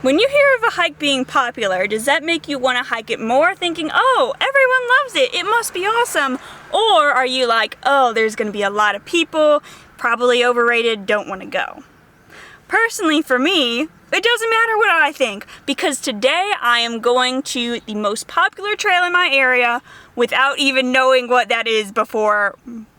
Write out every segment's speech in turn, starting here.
When you hear of a hike being popular, does that make you want to hike it more, thinking, oh, everyone loves it, it must be awesome? Or are you like, oh, there's going to be a lot of people, probably overrated, don't want to go? Personally, for me, it doesn't matter what I think, because today I am going to the most popular trail in my area without even knowing what that is before.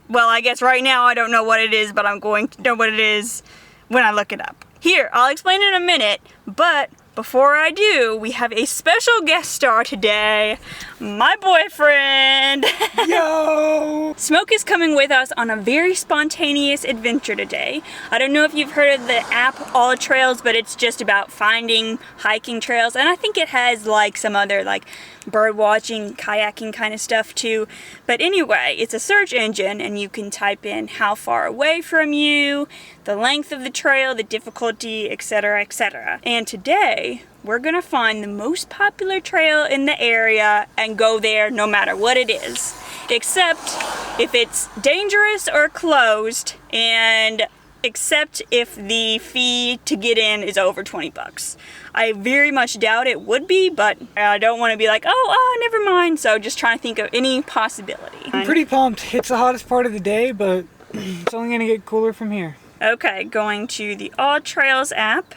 Well, I guess right now I don't know what it is, but I'm going to know what it is when I look it up. Here, I'll explain in a minute, but before I do, we have a special guest star today, my boyfriend. Yo! Smoke is coming with us on a very spontaneous adventure today. I don't know if you've heard of the app All Trails, but it's just about finding hiking trails, and I think it has like some other like bird watching, kayaking kind of stuff too. But anyway, it's a search engine and you can type in how far away from you, the length of the trail, the difficulty, etc., etc. And today, we're gonna find the most popular trail in the area and go there no matter what it is. Except if it's dangerous or closed, and except if the fee to get in is over 20 bucks. I very much doubt it would be, but I don't want to be like, oh, never mind. So just trying to think of any possibility. I'm pretty pumped. It's the hottest part of the day, but it's only gonna get cooler from here. Okay, going to the All Trails app.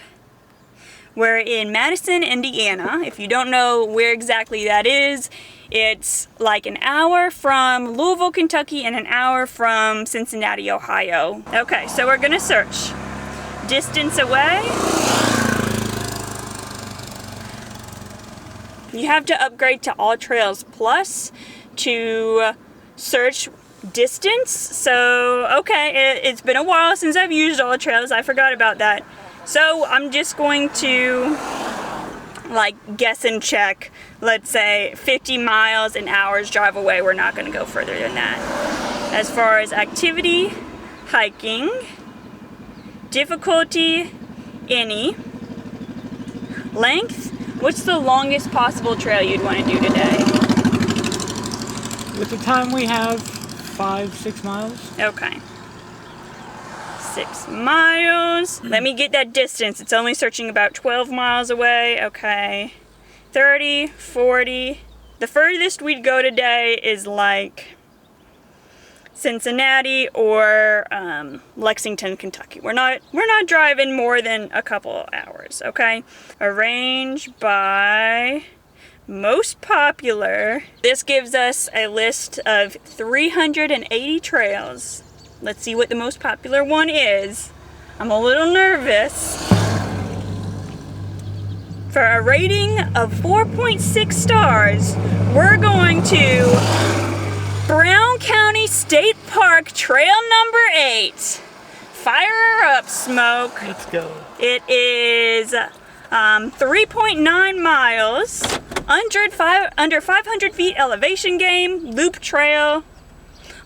We're in Madison, Indiana. If you don't know where exactly that is, it's like an hour from Louisville, Kentucky, and an hour from Cincinnati, Ohio. Okay, so we're gonna search distance away. You have to upgrade to All Trails Plus to search distance. So, okay, it's been a while since I've used All Trails. I forgot about that. So I'm just going to like guess and check, let's say 50 miles an hour's drive away. We're not going to go further than that. As far as activity, hiking, difficulty, any, length, what's the longest possible trail you'd want to do today? With the time we have, 5-6 miles. Okay. 6 miles. Let me get that distance. It's only searching about 12 miles away. Okay. 30, 40. The furthest we'd go today is like Cincinnati or Lexington, Kentucky. We're not driving more than a couple hours, okay? Arrange by most popular. This gives us a list of 380 trails. Let's see what the most popular one is. I'm a little nervous. For a rating of 4.6 stars, we're going to Brown County State Park Trail number 8. Fire her up, Smoke. Let's go. It is 3.9 miles, under 500 feet elevation game, loop trail.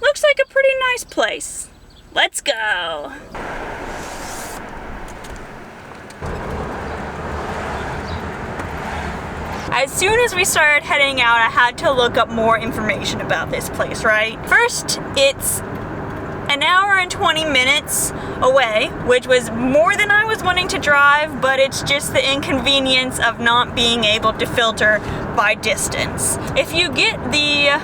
Looks like a pretty nice place. Let's go. As soon as we started heading out, I had to look up more information about this place, right? First, it's an hour and 20 minutes away, which was more than I was wanting to drive, but it's just the inconvenience of not being able to filter by distance. If you get the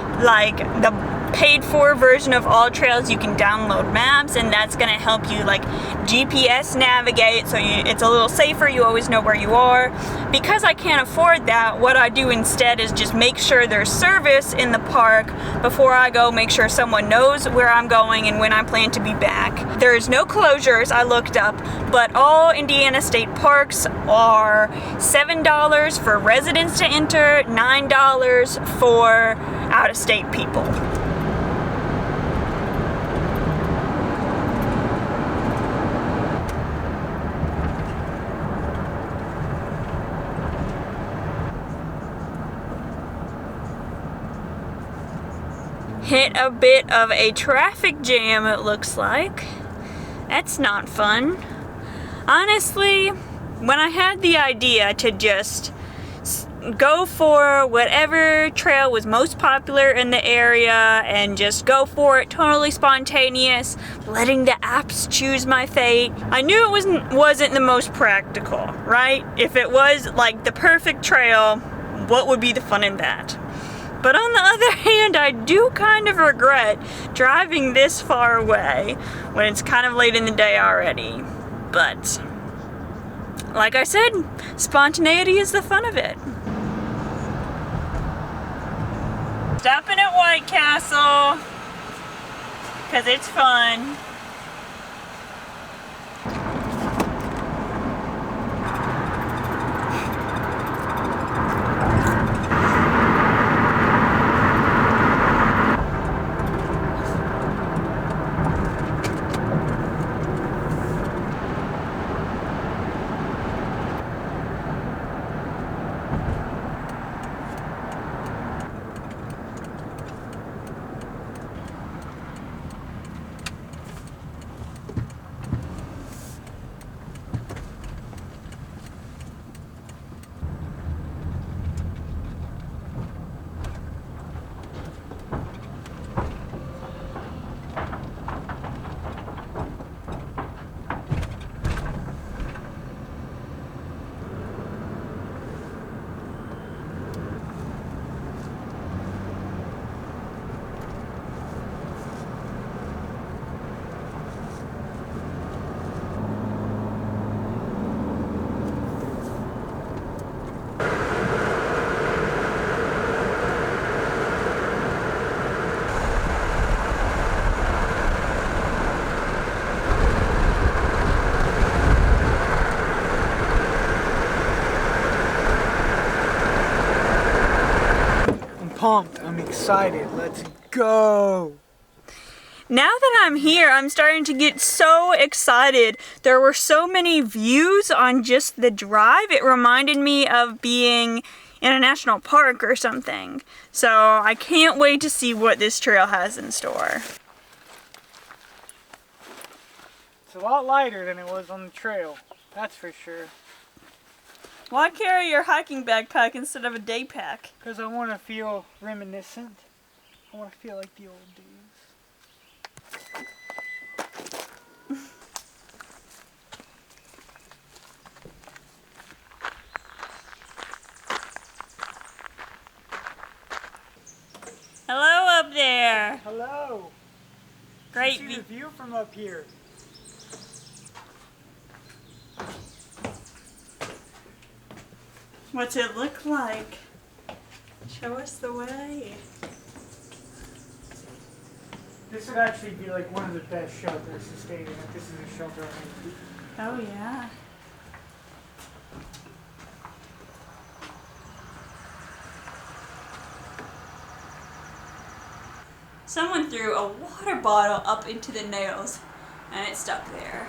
paid for version of All Trails, you can download maps, and that's going to help you like GPS navigate, so it's a little safer. You always know where you are. Because I can't afford that, what I do instead is just make sure there's service in the park before I go, make sure someone knows where I'm going and when I plan to be back. There's no closures, I looked up, but all Indiana state parks are $7 for residents to enter, $9 for out-of-state people. Hit a bit of a traffic jam, it looks like. That's not fun. Honestly, when I had the idea to just go for whatever trail was most popular in the area and just go for it, totally spontaneous, letting the apps choose my fate. I knew it wasn't the most practical, right? If it was like the perfect trail, what would be the fun in that? But on the other hand, I do kind of regret driving this far away when it's kind of late in the day already. But like I said, spontaneity is the fun of it. Stopping at White Castle, because it's fun. Pumped. I'm excited. Let's go. Now that I'm here, I'm starting to get so excited. There were so many views on just the drive. It reminded me of being in a national park or something. So I can't wait to see what this trail has in store. It's a lot lighter than it was on the trail. That's for sure. Why carry your hiking backpack instead of a day pack? Because I want to feel reminiscent. I want to feel like the old days. Hello up there. Hello. Great See the view from up here. What's it look like? Show us the way. This would actually be like one of the best shelters to stay in if this is a shelter on Oh yeah. Someone threw a water bottle up into the nails and it stuck there.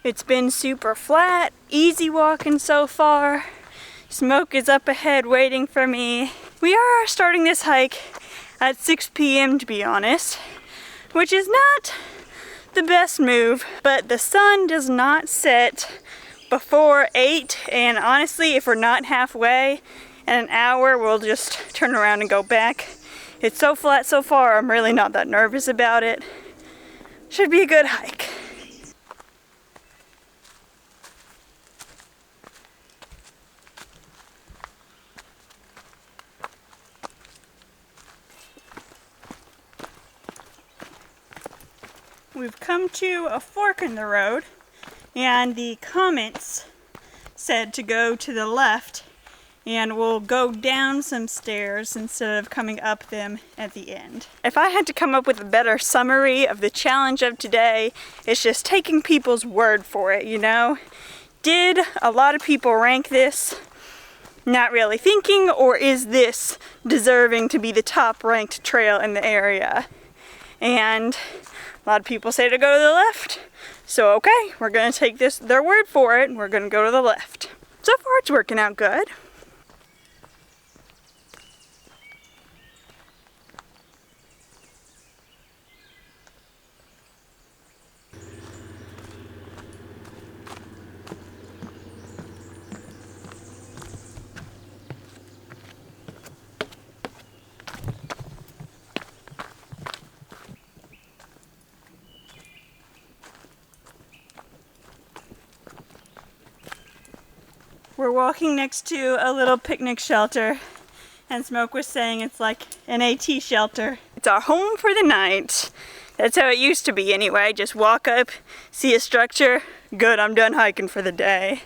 It's been super flat, easy walking so far. Smoke is up ahead waiting for me. We are starting this hike at 6 p.m. to be honest, which is not the best move, but the sun does not set before 8, and honestly, if we're not halfway in an hour, we'll just turn around and go back. It's so flat so far, I'm really not that nervous about it. Should be a good hike. We've come to a fork in the road, and the Comets said to go to the left, and we'll go down some stairs instead of coming up them at the end. If I had to come up with a better summary of the challenge of today, it's just taking people's word for it, you know? Did a lot of people rank this not really thinking, or is this deserving to be the top ranked trail in the area? And A lot of people say to go to the left. So okay, we're gonna take their word for it, and we're gonna go to the left. So far it's working out good. We're walking next to a little picnic shelter, and Smoke was saying it's like an AT shelter. It's our home for the night. That's how it used to be anyway. Just walk up, see a structure, good, I'm done hiking for the day.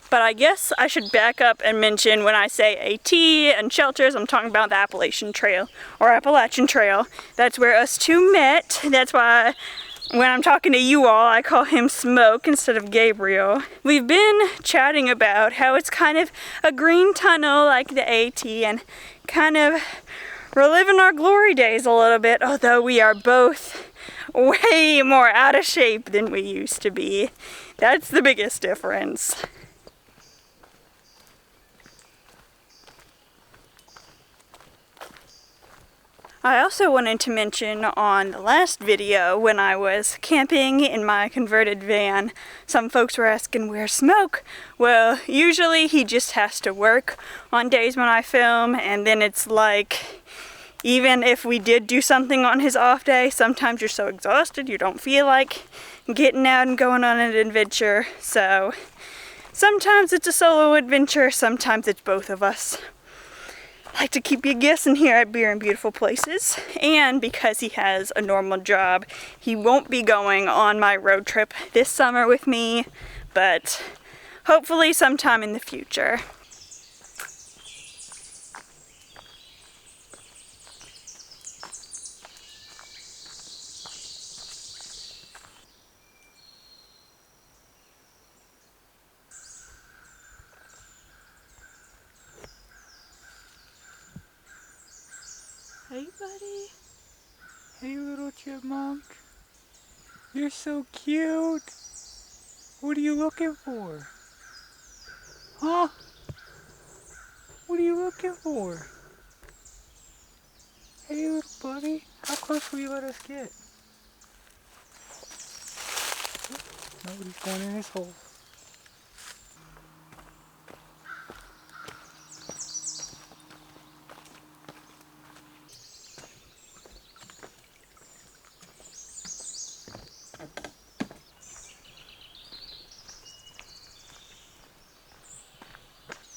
But I guess I should back up and mention when I say AT and shelters, I'm talking about the Appalachian Trail or Appalachian Trail. That's where us two met. That's why when I'm talking to you all, I call him Smoke instead of Gabriel. We've been chatting about how it's kind of a green tunnel like the AT and kind of reliving our glory days a little bit, although we are both way more out of shape than we used to be. That's the biggest difference. I also wanted to mention on the last video when I was camping in my converted van, some folks were asking where's Smoke? Well, usually he just has to work on days when I film, and then it's like, even if we did do something on his off day, sometimes you're so exhausted you don't feel like getting out and going on an adventure. So sometimes it's a solo adventure, sometimes it's both of us. I like to keep you guessing here at Beer and Beautiful Places, and because he has a normal job, he won't be going on my road trip this summer with me, but hopefully sometime in the future. Hey, buddy. Hey, little chipmunk. You're so cute. What are you looking for? Huh? What are you looking for? Hey, little buddy. How close will you let us get? Nobody's going in his hole.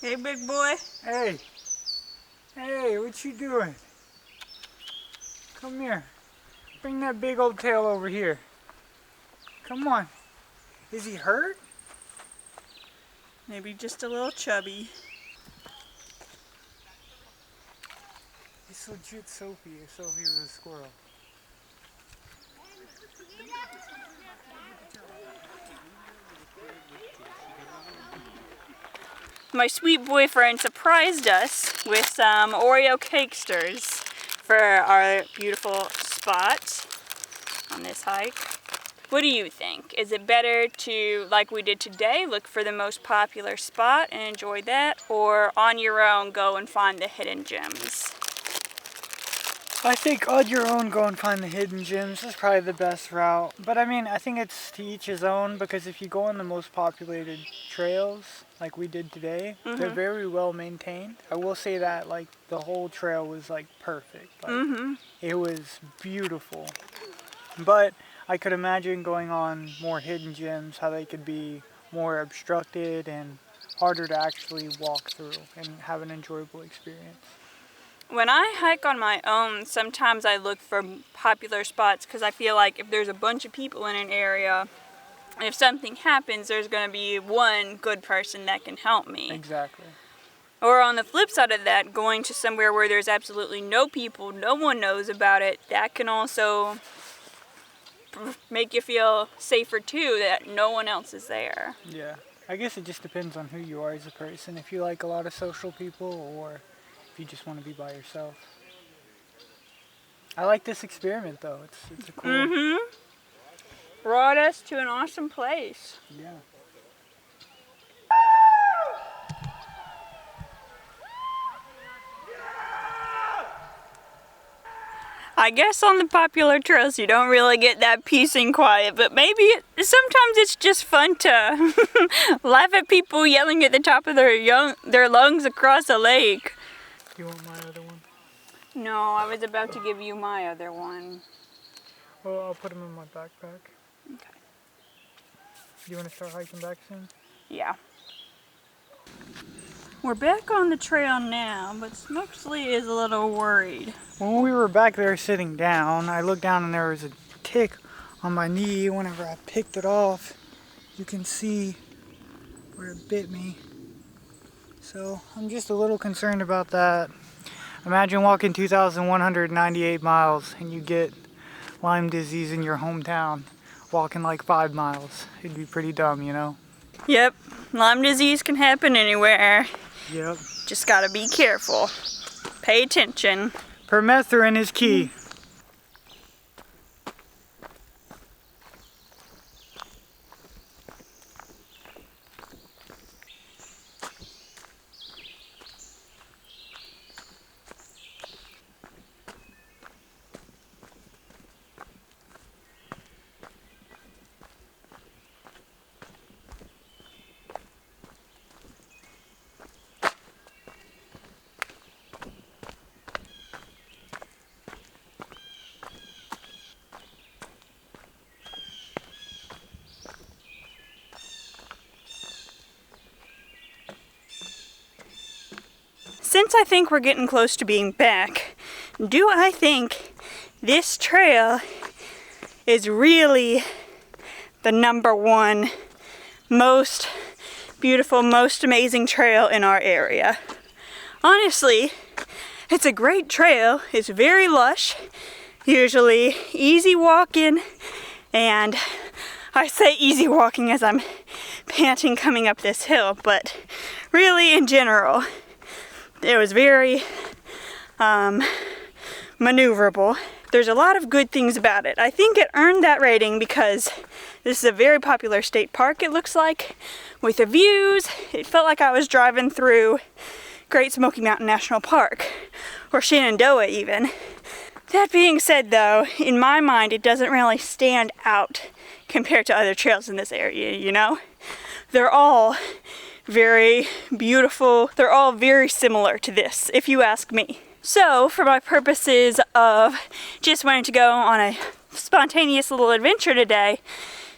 Hey, big boy. Hey. Hey, what you doing? Come here. Bring that big old tail over here. Come on. Is he hurt? Maybe just a little chubby. It's legit Sophie if Sophie was a squirrel. My sweet boyfriend surprised us with some Oreo cakesters for our beautiful spot on this hike. What do you think? Is it better to, like we did today, look for the most popular spot and enjoy that, or on your own go and find the hidden gems? I think on your own go and find the hidden gems is probably the best route. But I mean, I think it's to each his own, because if you go on the most populated trails, like we did today, they're very well maintained. I will say that, like, the whole trail was, like, perfect. Like, it was beautiful. But I could imagine going on more hidden gems, how they could be more obstructed and harder to actually walk through and have an enjoyable experience. When I hike on my own, sometimes I look for popular spots because I feel like if there's a bunch of people in an area, if something happens, there's going to be one good person that can help me. Exactly. Or on the flip side of that, going to somewhere where there's absolutely no people, no one knows about it, that can also make you feel safer too, that no one else is there. Yeah. I guess it just depends on who you are as a person. If you like a lot of social people or if you just want to be by yourself. I like this experiment though. It's a cool. Brought us to an awesome place. Yeah. I guess on the popular trails you don't really get that peace and quiet, but maybe sometimes it's just fun to laugh at people yelling at the top of their lungs across a lake. Do you want my other one? No, I was about to give you my other one. Well, I'll put them in my backpack. Okay. You want to start hiking back soon? Yeah. We're back on the trail now, but Smoksley is a little worried. When we were back there sitting down, I looked down and there was a tick on my knee. Whenever I picked it off, you can see where it bit me. So I'm just a little concerned about that. Imagine walking 2,198 miles and you get Lyme disease in your hometown, walking like 5 miles. It'd be pretty dumb, you know? Yep, Lyme disease can happen anywhere. Yep. Just gotta be careful. Pay attention. Permethrin is key. Since I think we're getting close to being back, do I think this trail is really the #1 most beautiful, most amazing trail in our area? Honestly, it's a great trail. It's very lush, usually easy walking, and I say easy walking as I'm panting coming up this hill, but really in general, it was very maneuverable. There's a lot of good things about it. I think it earned that rating because this is a very popular state park, it looks like, with the views. It felt like I was driving through Great Smoky Mountain National Park, or Shenandoah even. That being said though, in my mind it doesn't really stand out compared to other trails in this area, you know? They're all very beautiful. They're all very similar to this, if you ask me. So, for my purposes of just wanting to go on a spontaneous little adventure today,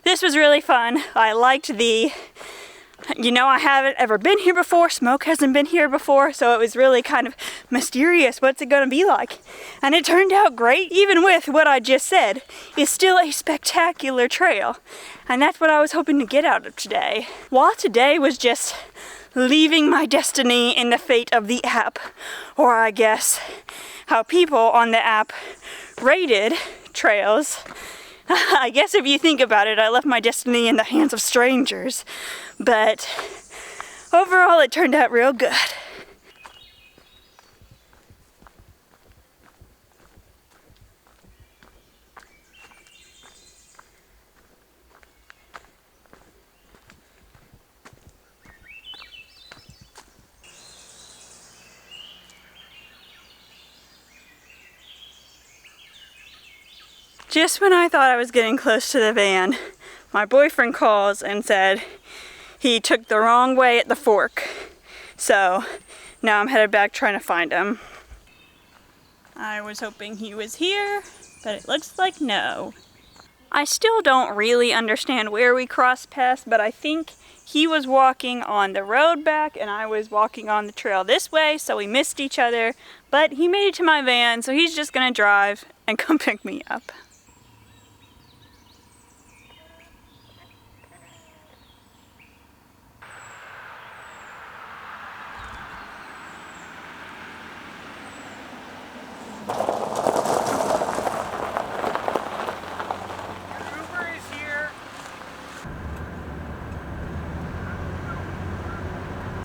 this was really fun. I liked I haven't ever been here before. Smoke hasn't been here before, so it was really kind of mysterious. What's it gonna be like? And it turned out great, even with what I just said. It's still a spectacular trail. And that's what I was hoping to get out of today. While today was just leaving my destiny in the fate of the app, or I guess how people on the app rated trails. I guess if you think about it, I left my destiny in the hands of strangers, but overall it turned out real good. Just when I thought I was getting close to the van, my boyfriend calls and said he took the wrong way at the fork. So now I'm headed back trying to find him. I was hoping he was here, but it looks like no. I still don't really understand where we crossed paths, but I think he was walking on the road back and I was walking on the trail this way, so we missed each other. But he made it to my van, so he's just gonna drive and come pick me up.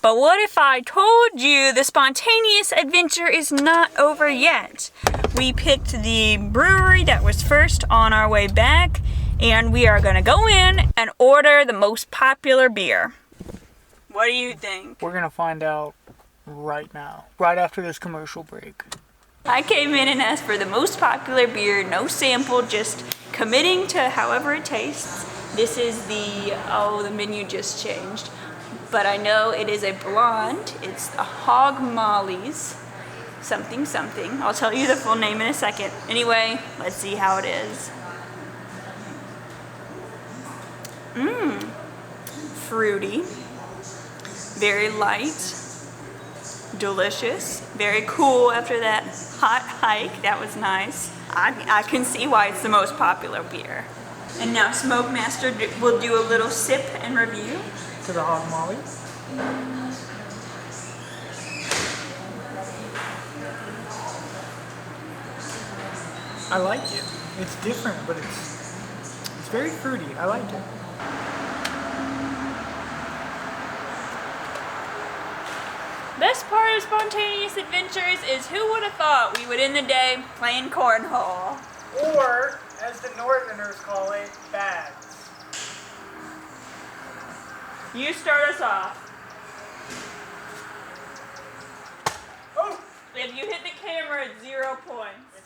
But what if I told you the spontaneous adventure is not over yet? We picked the brewery that was first on our way back, and we are gonna go in and order the most popular beer. What do you think? We're gonna find out right now, right after this commercial break. I came in and asked for the most popular beer, no sample, just committing to however it tastes. This is the menu just changed. But I know it is a blonde. It's a Hog Molly's something something. I'll tell you the full name in a second. Anyway, let's see how it is. Fruity. Very light. Delicious. Very cool after that hot hike. That was nice. I can see why it's the most popular beer. And now Smoke Master will do a little sip and review. To the Hog Molly. I like it. It's different, but it's very fruity. I like it. Best part of spontaneous adventures is who would have thought we would end the day playing cornhole. Or, as the Northerners call it, bags. You start us off. Oh! If you hit the camera, it's 0 points.